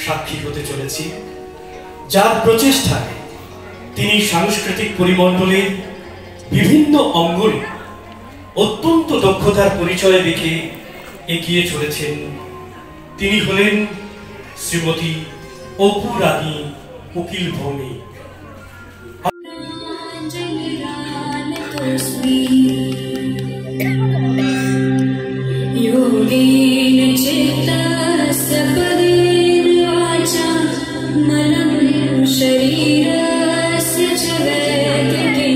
সাক্ষী হতে চলেছি, যার প্রচেষ্টায় তিনি সাংস্কৃতিক পরিমণ্ডলের বিভিন্ন অঙ্গনে অত্যন্ত দক্ষতার পরিচয় রেখে এগিয়ে চলেছেন। তিনি হলেন শ্রীমতী অপু রানী উকিল ভৌমিক। शरीरस्य च वैद्यकेन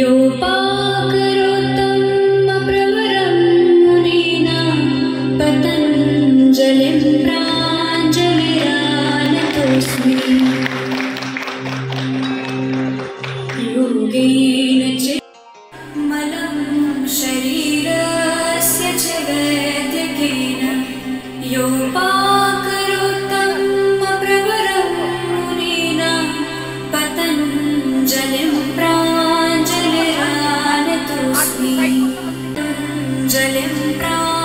योपाकरोत्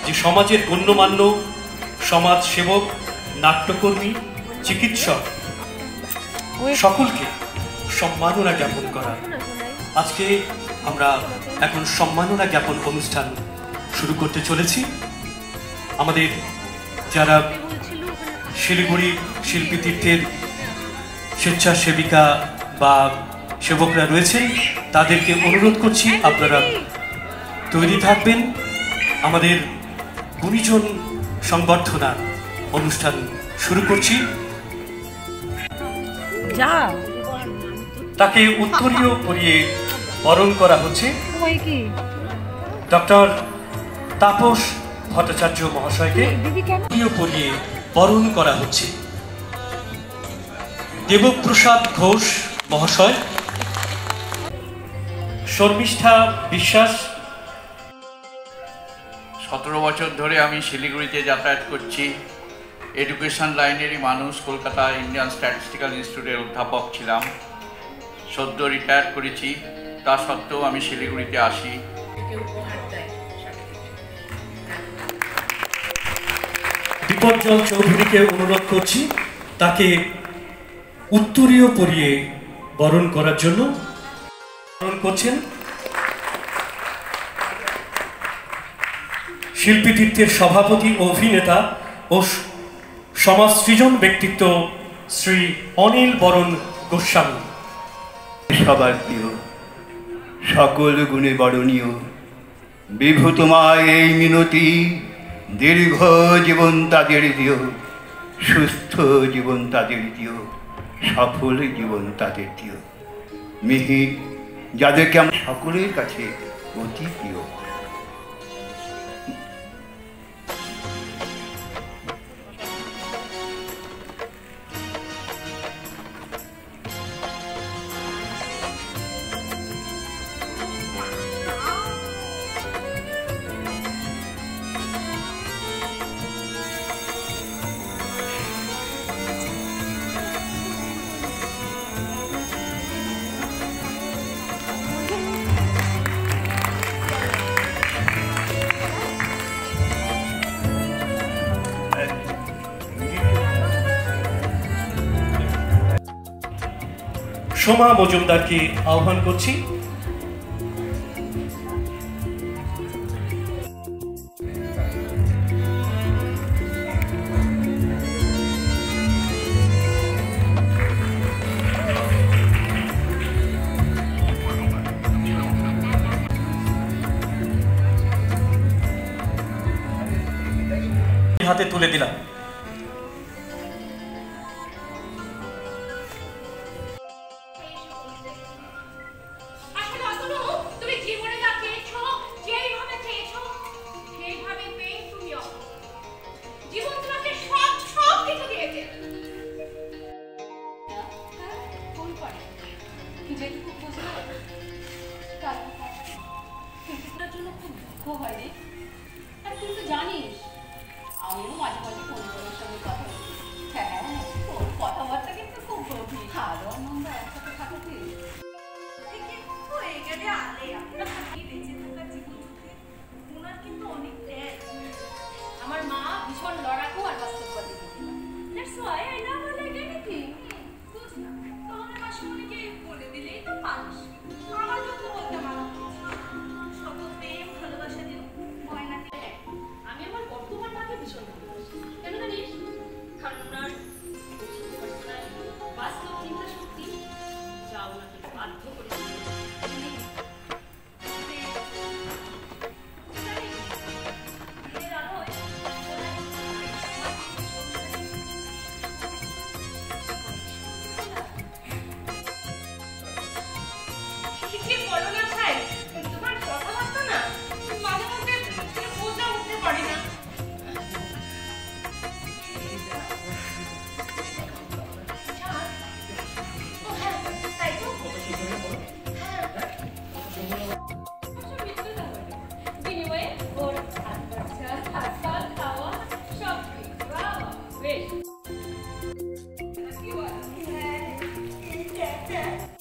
যে সমাজের গণ্যমান্য সমাজ সেবক, নাট্যকর্মী, চিকিৎসক সকলকে সম্মাননা জ্ঞাপন করা। আজকে আমরা এখন সম্মাননা জ্ঞাপন অনুষ্ঠান শুরু করতে চলেছি। আমাদের যারা শিলিগুড়ি শিল্পী তীর্থের স্বেচ্ছাসেবিকা বা সেবকরা রয়েছেন তাদেরকে অনুরোধ করছি আপনারা তৈরি থাকবেন। আমাদের গুণীজন সংবর্ধনা অনুষ্ঠান শুরু করছি। তাকে উত্তরীয় পরিয়ে বরণ করা হচ্ছে ডক্টর তাপস ভট্টাচার্য মহাশয়কে উত্তরীয় পরিয়ে বরণ করা হচ্ছে। দেবপ্রসাদ ঘোষ মহাশয়, শর্মিষ্ঠা বিশ্বাস। 17 বছর ধরে আমি শিলিগুড়িতে যাতায়াত করছি। এডুকেশন লাইনেরই মানুষ। কলকাতা ইন্ডিয়ান স্ট্যাটিস্টিক্যাল ইনস্টিটিউটের অধ্যাপক ছিলাম, সদ্য রিটায়ার করেছি। তা সত্ত্বেও আমি শিলিগুড়িতে আসি। বিপজ্জল চৌধুরীকে অনুরোধ করছি তাকে উত্তরীয় পরিয়ে বরণ করার জন্য। বরণ করছেন শিল্পী তীর্থের সভাপতি, অভিনেতা ও সমাজ সৃজন ব্যক্তিত্ব শ্রী অনিল বরণ গোস্বামী। সবার প্রিয়, সকল গুণে বরণীয়, বিভু তোমায় এই মিনতি, দীর্ঘ জীবন তাদের দিও, সুস্থ জীবন তাদের দিও, সফল জীবন তাদের দিও। মিহির, যাদেরকে আমরা সকলের কাছে অতি প্রিয়। সোমা মজুমদারকে আহ্বান করছি। হাতে তুলে দিলাম। জানিস আমিও মাঝে মাঝে পরিবারের সঙ্গে কথা বলি। হ্যাঁ, তোর কথাবার্তা কিন্তু খুব গভীর। আরো আনন্দ একসাথে থাকতে হয়ে গেলে আলে আপনার বেঁচে থাকা জীবন ওনার কিন্তু অনেক ত্যাগ। আমার মা ভীষণ লড়াকু আর বাস্তববাদী। That's why I love her like anything. বুঝ না, তাহলে মাসিমণিকে বলে দিলেই তো পারিস। আমার যখন বলতে মানা শত প্রেম ভালোবাসা দিও ময়না। আমি আমার বর্তমান মাকে ভীষণ ভালোবাসি। কেন জানিস? কারণ ওনার বাস্তব চিন্তা শক্তি যা ওনাকে বাধ্য করে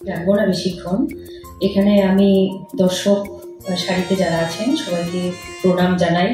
রাখবো না বেশিক্ষণ। এখানে আমি দর্শক সারিতে যারা আছেন সবাইকে প্রণাম জানাই।